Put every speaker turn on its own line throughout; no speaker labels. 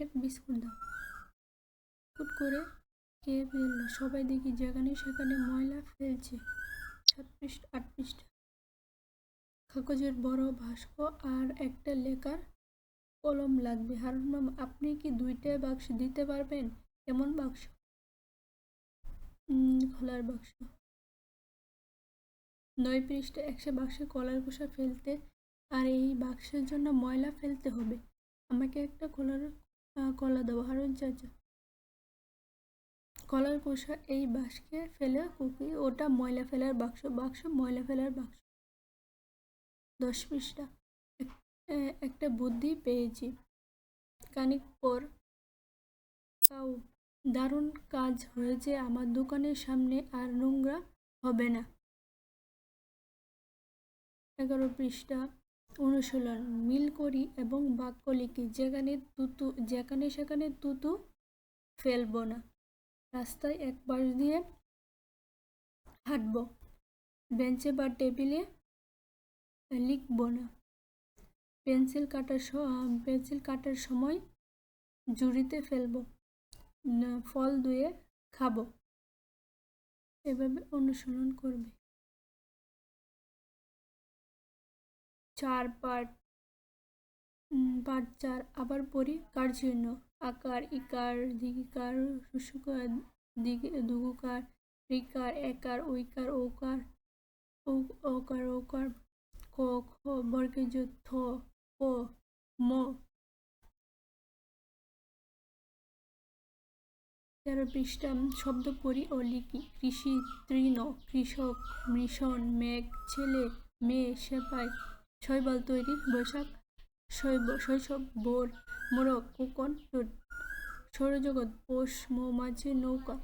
Packet biscuit দাও। Foot করে কে ফেললো? সবাই দেখি যেখানে সেখানে ময়লা ফেলছে। 7 পৃষ্ঠা 8 পৃষ্ঠা। কাগজের বড় ভাস্ক আর একটা লেখার কলম লাগবে। হারুন মামা, আপনি কি 2টা বাক্স দিতে পারবেন? কেমন বাক্স? খোলার বাক্স। 9 পৃষ্ঠা। 100 বাক্সে কলার খোসা ফেলতে আর এই বাক্সের জন্য ময়লা ফেলতে হবে। আমাকে একটা কলা দেবো হারুন চাচা। কলার খোসা এই বাক্সে ফেলে কুকি, ওটা ময়লা ফেলার বাক্স। বাক্স ময়লা ফেলার বাক্স। 10 পৃষ্ঠা। একটা বুদ্ধি পেয়েছি। খানিক পর কাউ, দারুণ কাজ হয়েছে, আমার দোকানের সামনে আর নোংরা হবে না। 11 পৃষ্ঠা। অনুশীলন। মিল করি এবং বাক্য লিখি। যেখানে সেখানে তুতু ফেলবো না। রাস্তায় এক পাশ দিয়ে হাঁটবো। বেঞ্চে বা টেবিলে লিখবো না। পেন্সিল কাটার সময় ঝুড়িতে ফেলবো। ফল ধুয়ে খাবো। এভাবে অনুশীলন করবে। 4 পাঠ 4। আবার পড়ি। কার চিহ্ন। আকার, ইকার, দিগিকার, শুশুকার, দুগুকার, রিকার, একার, উইকার, ওকার, ওকার, ক, খ, বর্গীয় থ, প, ম। 13 পৃষ্ঠা। শব্দ পড়ি ও লিখি। কৃষি, তৃণ, কৃষক, মিশন, মেঘ, ছেলে, মেয়ে, সেপাই, শৈবাল তৈরি, বৈশাখ, শৈশব, বোর, মোরগ, কোকন, সৌরজগৎ, পোষ, মৌমাছি, নৌকা।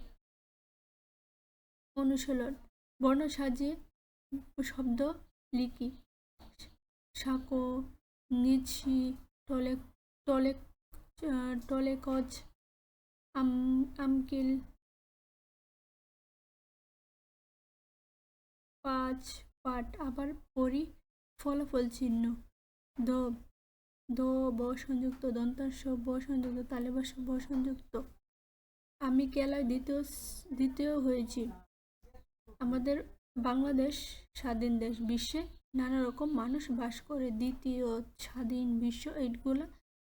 অনুশীলন। বর্ণ সাজিয়ে শব্দ লিখি। সাঁকো, নিচ্ছি, টলেকজ, আমকিল। 5 পাঠ। আবার পড়ি। ফলাফল চিহ্ন। দ, ব সংযুক্ত, দন্তাংশ, ব সংযুক্ত, তালিবাস, ব সংযুক্ত। আমি খেলায় দ্বিতীয় হয়েছি। আমাদের বাংলাদেশ স্বাধীন দেশ। বিশ্বে নানা রকম মানুষ বাস করে। দ্বিতীয়, স্বাধীন, বিশ্ব, এইগুলা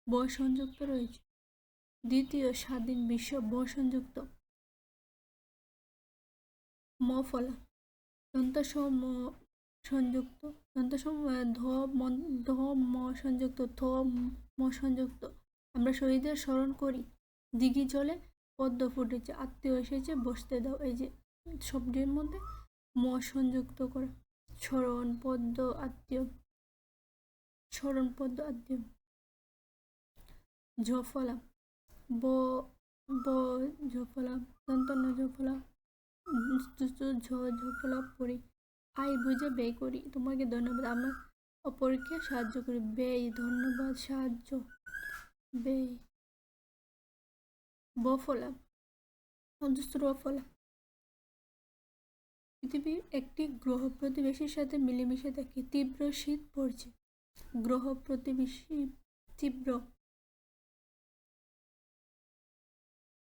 ব সংযুক্ত রয়েছে। দ্বিতীয়, স্বাধীন, বিশ্ব, ব সংযুক্ত। ম ফলা। দন্তাংশ ম সংযুক্ত, দন্তাংশ ধ ম সংযুক্ত, থ ম সংযুক্ত। আমরা শহীদদের স্মরণ করি। দিঘি জলে পদ্ম ফুটেছে, আত্মীয় এসেছে, বসতে দাও। এই যে শব্দের মধ্যে ম সংযুক্ত করা। স্মরণ, পদ্ম, আত্মীয়। স্মরণ, পদ্ম, আত্মীয়। ঝফলা। ব ঝফলা, দন্তন্য ঝফলা, ঝফলা পড়ি। আই বুঝে ব্যয় করি। তোমাকে ধন্যবাদ। আমরা অপরকে সাহায্য করি। ব্যয়, ধন্যবাদ, সাহায্য, ব্যয়। বফলা, অজস্র ফলা। পৃথিবীর একটি গ্রহ প্রতিবেশীর সাথে মিলেমিশে থাকে। তীব্র শীত পড়ছে। গ্রহ প্রতিবেশী তীব্র